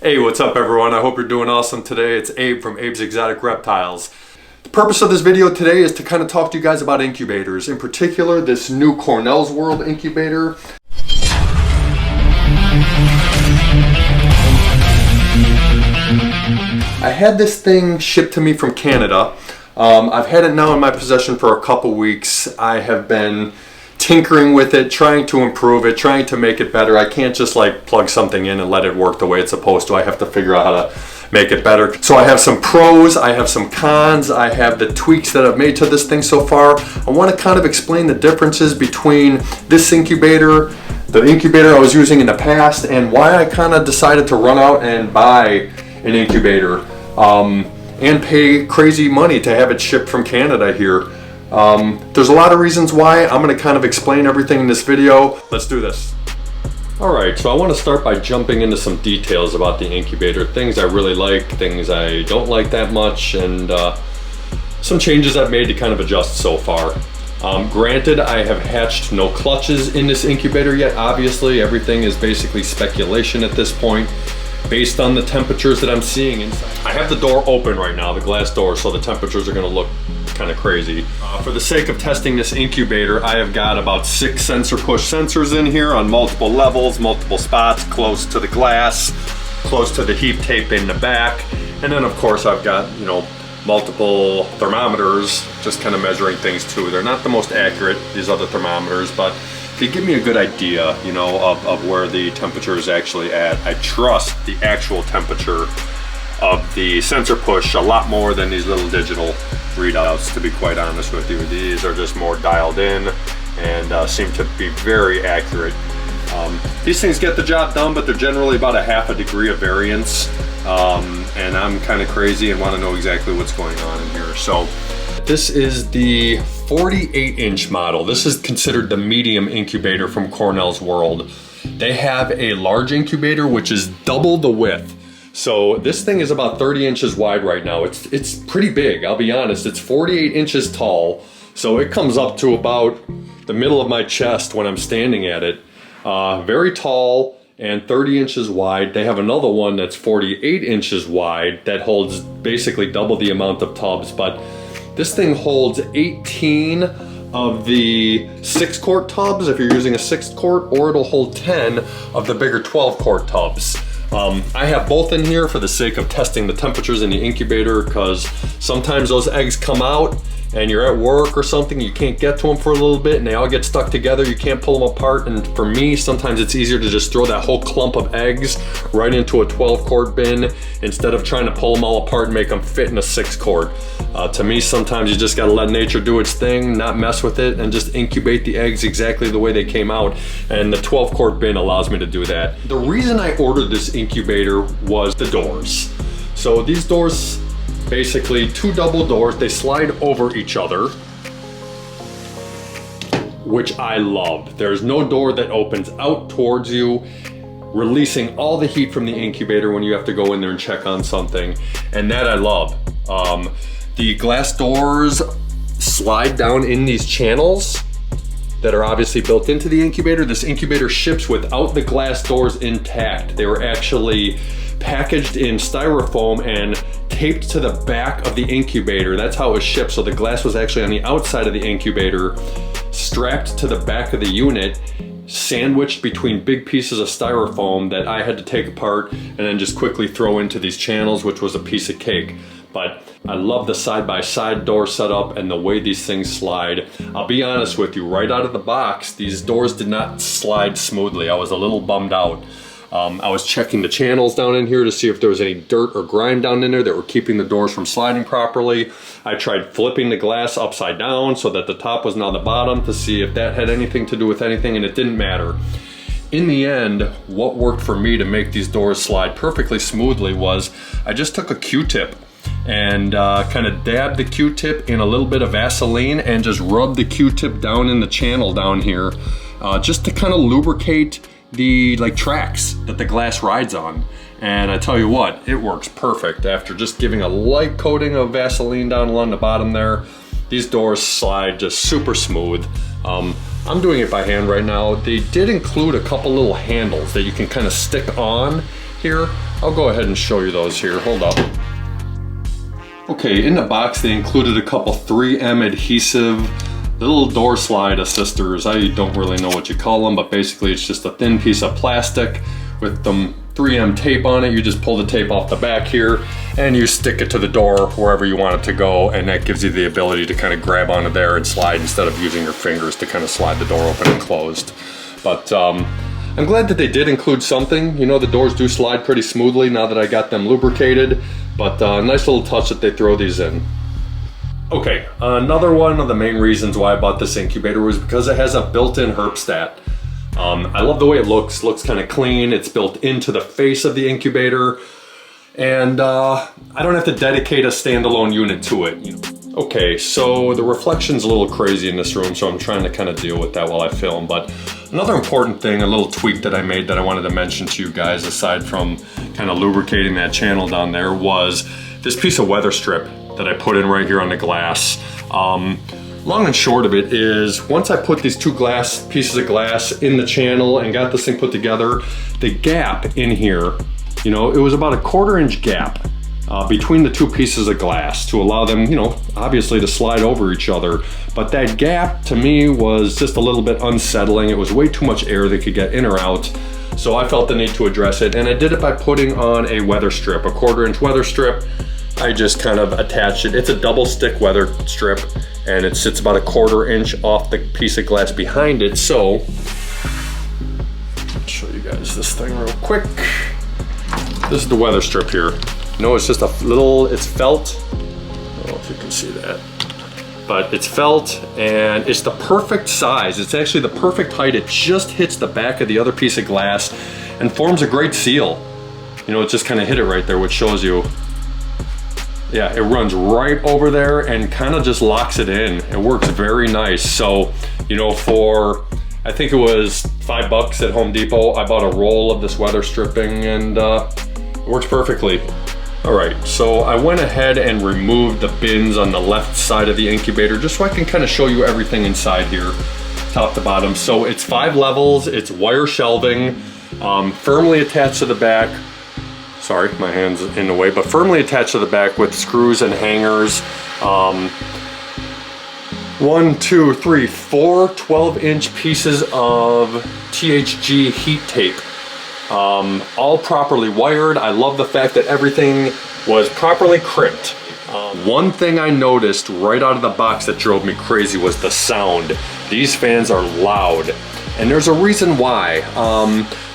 Hey, what's up everyone? I hope you're doing awesome today. It's Abe from Abe's Exotic Reptiles. The purpose of this video today is to kind of talk to you guys about incubators. In particular, this new Cornel's World incubator. I had this thing shipped to me from Canada. I've had it now in my possession for a couple weeks. I have been tinkering with it, trying to improve it, trying to make it better. I can't just like plug something in and let it work the way it's supposed to. I have to figure out how to make it better. So I have some pros, I have some cons, I have the tweaks that I've made to this thing so far. I want to kind of explain the differences between this incubator, the incubator I was using in the past, and why I kind of decided to run out and buy an incubator and pay crazy money to have it shipped from Canada here. There's a lot of reasons why. I'm going to kind of explain everything in this video. Let's do this. Alright, so I want to start by jumping into some details about the incubator. Things I really like, things I don't like that much, and some changes I've made to kind of adjust so far. Granted, I have hatched no clutches in this incubator yet. Obviously, everything is basically speculation at this point, based on the temperatures that I'm seeing inside. I have the door open right now, the glass door, so the temperatures are going to look kind of crazy. For the sake of testing this incubator, I have got about 6 sensor push sensors in here on multiple levels, multiple spots, close to the glass, close to the heat tape in the back, and then of course I've got, you know, multiple thermometers, just kind of measuring things too. They're not the most accurate, these other thermometers, but they give me a good idea, you know, of where the temperature is actually at. I trust the actual temperature of the sensor push a lot more than these little digital readouts, to be quite honest with you. These are just more dialed in and seem to be very accurate. These things get the job done, but they're generally about a half a degree of variance. And I'm kind of crazy and want to know exactly what's going on in here. So this is the 48-inch model. This is considered the medium incubator from Cornel's World. They have a large incubator, which is double the width. So this thing is about 30 inches wide right now. It's pretty big, I'll be honest. It's 48 inches tall, so it comes up to about the middle of my chest when I'm standing at it. Very tall and 30 inches wide. They have another one that's 48 inches wide that holds basically double the amount of tubs, but this thing holds 18 of the 6-quart tubs if you're using a 6-quart, or it'll hold 10 of the bigger 12-quart tubs. I have both in here for the sake of testing the temperatures in the incubator, because sometimes those eggs come out and you're at work or something, you can't get to them for a little bit and they all get stuck together, you can't pull them apart, and for me sometimes it's easier to just throw that whole clump of eggs right into a 12-quart bin instead of trying to pull them all apart and make them fit in a 6-quart. To me, sometimes you just gotta let nature do its thing, not mess with it, and just incubate the eggs exactly the way they came out, and the 12-quart bin allows me to do that. The reason I ordered this incubator was the doors. So these doors, basically 2 double doors, they slide over each other, which I love. There's no door that opens out towards you, releasing all the heat from the incubator when you have to go in there and check on something, and that I love. The glass doors slide down in these channels that are obviously built into the incubator. This incubator ships without the glass doors intact. They were actually packaged in styrofoam and taped to the back of the incubator. That's how it was shipped. So the glass was actually on the outside of the incubator, strapped to the back of the unit, sandwiched between big pieces of styrofoam that I had to take apart and then just quickly throw into these channels, which was a piece of cake. But I love the side-by-side door setup and the way these things slide. I'll be honest with you, right out of the box, these doors did not slide smoothly. I was a little bummed out. I was checking the channels down in here to see if there was any dirt or grime down in there that were keeping the doors from sliding properly. I tried flipping the glass upside down so that the top was now the bottom to see if that had anything to do with anything, and it didn't matter. In the end, what worked for me to make these doors slide perfectly smoothly was I just took a Q-tip and kind of dabbed the Q-tip in a little bit of Vaseline and just rubbed the Q-tip down in the channel down here, just to kind of lubricate the tracks that the glass rides on. And I tell you what, it works perfect. After just giving a light coating of Vaseline down along the bottom there, these doors slide just super smooth. I'm doing it by hand right now. They did include a couple little handles that you can kind of stick on here, I'll go ahead and show you those here. Hold up. Okay, in the box they included a couple 3M adhesive little door slide assisters. I don't really know what you call them, but basically it's just a thin piece of plastic with some 3M tape on it. You just pull the tape off the back here and you stick it to the door wherever you want it to go, and that gives you the ability to kind of grab onto there and slide instead of using your fingers to kind of slide the door open and closed. But I'm glad that they did include something. You know, the doors do slide pretty smoothly now that I got them lubricated, but nice little touch that they throw these in. Okay, another one of the main reasons why I bought this incubator was because it has a built-in herpstat. I love the way it looks kind of clean. It's built into the face of the incubator, and I don't have to dedicate a standalone unit to it. You know. Okay, so the reflection's a little crazy in this room, so I'm trying to kind of deal with that while I film. But another important thing, a little tweak that I made that I wanted to mention to you guys, aside from kind of lubricating that channel down there, was this piece of weather strip that I put in right here on the glass. Long and short of it is, once I put these two pieces of glass in the channel and got this thing put together, the gap in here, you know, it was about a 1/4 inch gap between the two pieces of glass to allow them, you know, obviously to slide over each other. But that gap to me was just a little bit unsettling. It was way too much air that could get in or out. So I felt the need to address it, and I did it by putting on a weather strip, a 1/4 inch weather strip. I just kind of attached it. It's a double stick weather strip, and it sits about a 1/4 inch off the piece of glass behind it. So, I'll show you guys this thing real quick. This is the weather strip here. No, it's just a little, it's felt. I don't know if you can see that. But it's felt, and it's the perfect size. It's actually the perfect height. It just hits the back of the other piece of glass and forms a great seal. You know, it just kind of hit it right there, which shows you. Yeah, it runs right over there and kind of just locks it in. It works very nice. So, you know, for, I think it was $5 at Home Depot, I bought a roll of this weather stripping, and it works perfectly. All right, so I went ahead and removed the bins on the left side of the incubator just so I can kind of show you everything inside here, top to bottom. So it's 5 levels, it's wire shelving, firmly attached to the back. Sorry, my hand's in the way, but firmly attached to the back with screws and hangers. 1, 2, 3, 4 12-inch pieces of THG heat tape. All properly wired. I love the fact that everything was properly crimped. One thing I noticed right out of the box that drove me crazy was the sound. These fans are loud, and there's a reason why.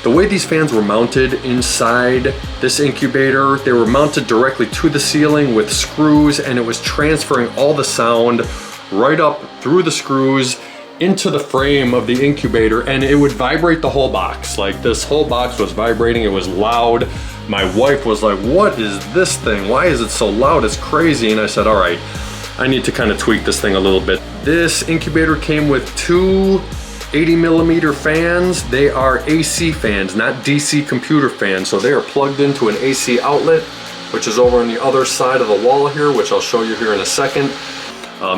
The way these fans were mounted inside this incubator, they were mounted directly to the ceiling with screws, and it was transferring all the sound right up through the screws into the frame of the incubator, and it would vibrate the whole box. Like, this whole box was vibrating, it was loud. My wife was like, what is this thing? Why is it so loud? It's crazy. And I said, all right, I need to kind of tweak this thing a little bit. This incubator came with 2 80mm fans. They are AC fans, not DC computer fans. So they are plugged into an AC outlet, which is over on the other side of the wall here, which I'll show you here in a second.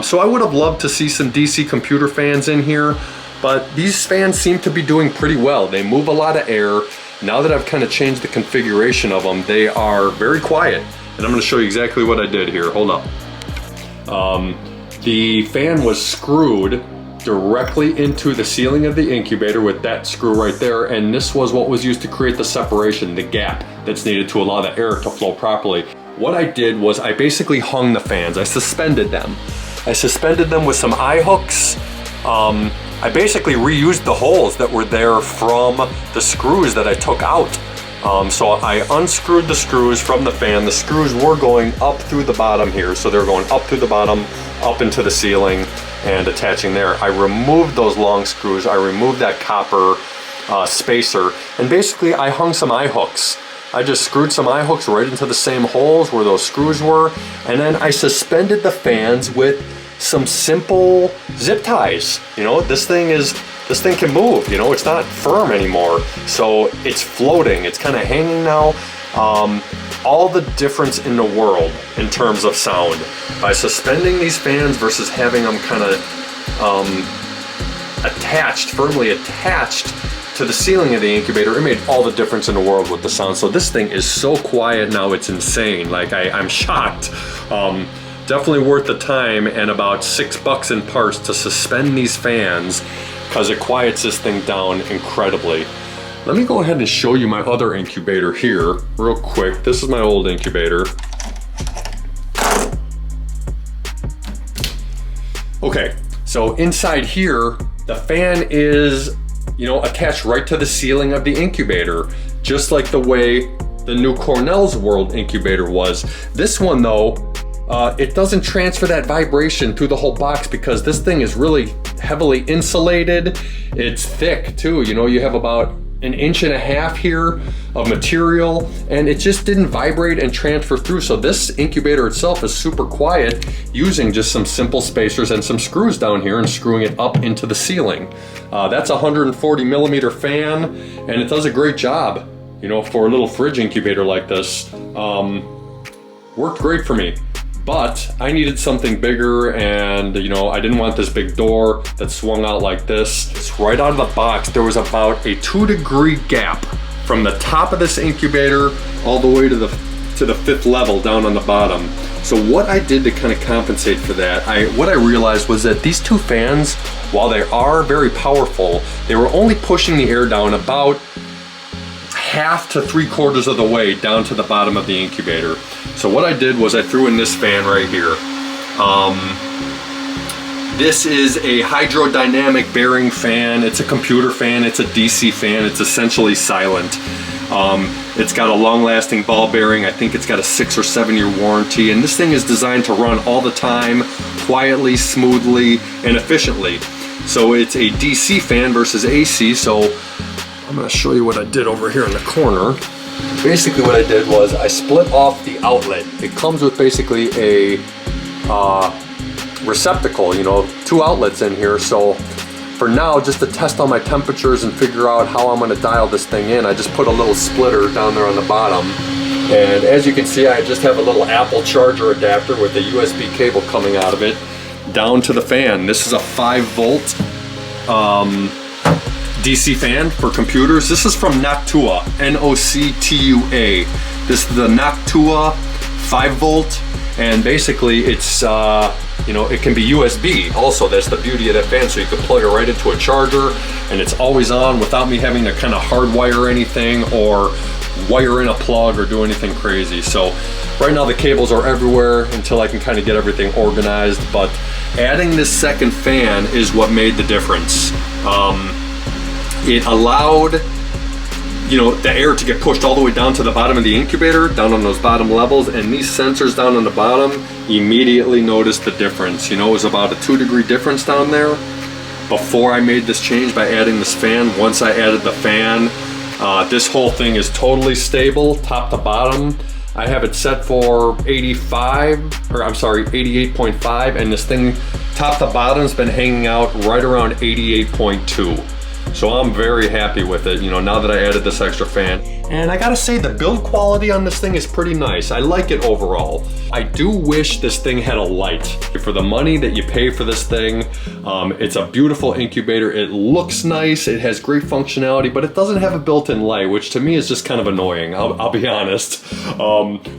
So I would have loved to see some DC computer fans in here, but these fans seem to be doing pretty well. They move a lot of air. Now that I've kind of changed the configuration of them, they are very quiet. And I'm going to show you exactly what I did here. Hold up. The fan was screwed directly into the ceiling of the incubator with that screw right there, and this was what was used to create the separation, the gap that's needed to allow the air to flow properly. What I did was I basically hung the fans. I suspended them. I suspended them with some eye hooks. I basically reused the holes that were there from the screws that I took out. So I unscrewed the screws from the fan. The screws were going up through the bottom here, so they're going up through the bottom, up into the ceiling, and attaching there. I removed those long screws. I removed that copper spacer, and basically I hung some eye hooks. I just screwed some eye hooks right into the same holes where those screws were, and then I suspended the fans with some simple zip ties. You know, this thing can move, you know, it's not firm anymore. So it's floating, it's kind of hanging now. All the difference in the world in terms of sound by suspending these fans versus having them kind of attached, firmly attached to the ceiling of the incubator, it made all the difference in the world with the sound. So this thing is so quiet now, it's insane. Like I'm shocked. Definitely worth the time, and about $6 in parts to suspend these fans, because it quiets this thing down incredibly. Let me go ahead and show you my other incubator here real quick. This is my old incubator. Okay, so inside here, the fan is, you know, attached right to the ceiling of the incubator, just like the way the new Cornel's World incubator was. This one though, it doesn't transfer that vibration through the whole box because this thing is really heavily insulated. It's thick too, you know, you have about 1.5 inches here of material, and it just didn't vibrate and transfer through. So this incubator itself is super quiet, using just some simple spacers and some screws down here and screwing it up into the ceiling. That's a 140 millimeter fan, and it does a great job, you know, for a little fridge incubator like this. Worked great for me. But I needed something bigger, and you know, I didn't want this big door that swung out like this. It's right out of the box. There was about a 2-degree gap from the top of this incubator all the way to the 5th level down on the bottom. So what I did to kind of compensate for that, what I realized was that these two fans, while they are very powerful, they were only pushing the air down about 1/2 to 3/4 of the way down to the bottom of the incubator. So what I did was I threw in this fan right here. This is a hydrodynamic bearing fan. It's a computer fan, it's a DC fan, it's essentially silent. It's got a long-lasting ball bearing. I think it's got a 6 or 7 year warranty, and this thing is designed to run all the time, quietly, smoothly, and efficiently. So it's a DC fan versus AC, so I'm gonna show you what I did over here in the corner. Basically what I did was I split off the outlet. It comes with basically a receptacle, you know, 2 outlets in here. So for now, just to test all my temperatures and figure out how I'm gonna dial this thing in, I just put a little splitter down there on the bottom. And as you can see, I just have a little Apple charger adapter with a USB cable coming out of it down to the fan. This is a 5-volt DC fan for computers. This is from Noctua, N-O-C-T-U-A. This is the Noctua 5-volt, and basically it's, you know, it can be USB also. That's the beauty of that fan, so you can plug it right into a charger, and it's always on without me having to kind of hardwire anything or wire in a plug or do anything crazy. So right now the cables are everywhere until I can kind of get everything organized, but adding this second fan is what made the difference. It allowed, you know, the air to get pushed all the way down to the bottom of the incubator, down on those bottom levels, and these sensors down on the bottom immediately noticed the difference. You know, it was about a 2-degree difference down there before I made this change by adding this fan. Once I added the fan, this whole thing is totally stable, top to bottom. I have it set for 88.5, and this thing, top to bottom's been hanging out right around 88.2. So I'm very happy with it, you know, now that I added this extra fan. And I gotta say, the build quality on this thing is pretty nice. I like it overall. I do wish this thing had a light. For the money that you pay for this thing, it's a beautiful incubator. It looks nice, it has great functionality, but it doesn't have a built-in light, which to me is just kind of annoying, I'll be honest.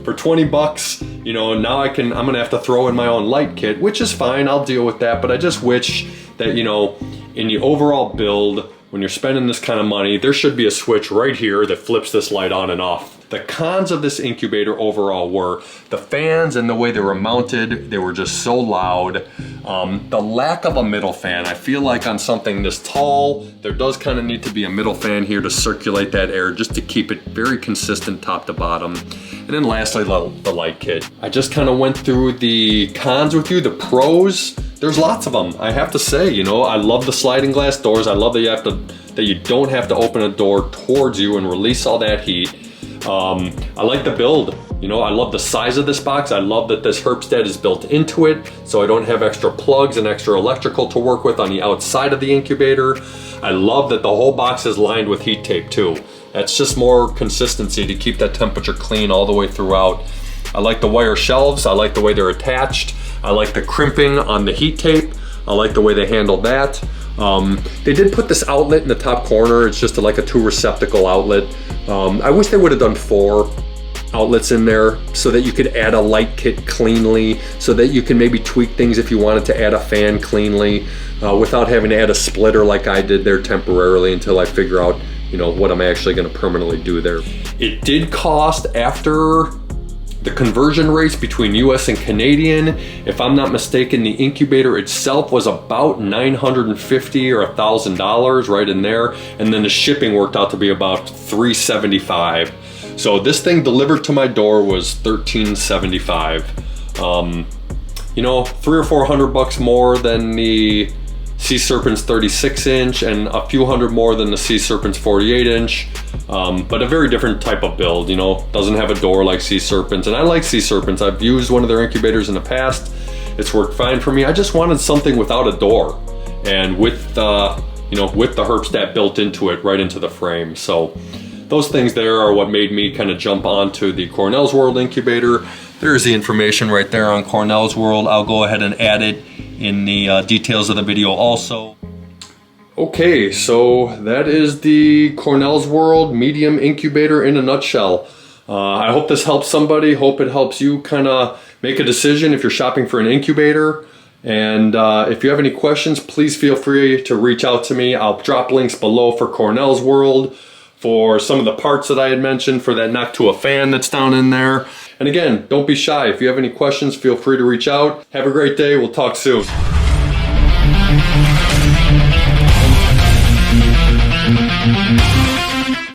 For 20 bucks, you know, now I'm gonna have to throw in my own light kit, which is fine, I'll deal with that, but I just wish that, you know, in the overall build, when you're spending this kind of money, there should be a switch right here that flips this light on and off. The cons of this incubator overall were the fans and the way they were mounted. They were just so loud. The lack of a middle fan. I feel like on something this tall, there does kind of need to be a middle fan here to circulate that air, just to keep it very consistent top to bottom. And then lastly, the light kit. I just kind of went through the cons with you, the pros. There's lots of them, I have to say. You know, I love the sliding glass doors. I love that you don't have to open a door towards you and release all that heat. I like the build. You know, I love the size of this box. I love that this Herbstad is built into it, so I don't have extra plugs and extra electrical to work with on the outside of the incubator. I love that the whole box is lined with heat tape too. That's just more consistency to keep that temperature clean all the way throughout. I like the wire shelves. I like the way they're attached. I like the crimping on the heat tape. I like the way they handled that. They did put this outlet in the top corner. It's just like a 2 receptacle outlet. I wish they would have done 4 outlets in there so that you could add a light kit cleanly, so that you can maybe tweak things if you wanted to add a fan cleanly without having to add a splitter like I did there temporarily until I figure out, you know, what I'm actually going to permanently do there. It did cost, after the conversion rates between US and Canadian, if I'm not mistaken, the incubator itself was about $950 or $1,000 right in there, and then the shipping worked out to be about $375. So this thing delivered to my door was $1,375. You know, $300 or $400 more than the Sea Serpent's 36-inch and a few hundred more than the Sea Serpent's 48-inch. But a very different type of build, you know, doesn't have a door like Sea Serpent's. And I like Sea Serpent's. I've used one of their incubators in the past. It's worked fine for me. I just wanted something without a door and with, you know, with the Herpstat built into it, right into the frame. So those things there are what made me kind of jump onto the Cornel's World incubator. There's the information right there on Cornel's World. I'll go ahead and add it in the details of the video also. Okay, so that is the Cornel's World medium incubator in a nutshell. I hope this helps somebody. Hope it helps you kind of make a decision if you're shopping for an incubator. And if you have any questions, please feel free to reach out to me. I'll drop links below for Cornel's World, for some of the parts that I had mentioned, for that Noctua fan that's down in there. And again, don't be shy. If you have any questions, feel free to reach out. Have a great day. We'll talk soon.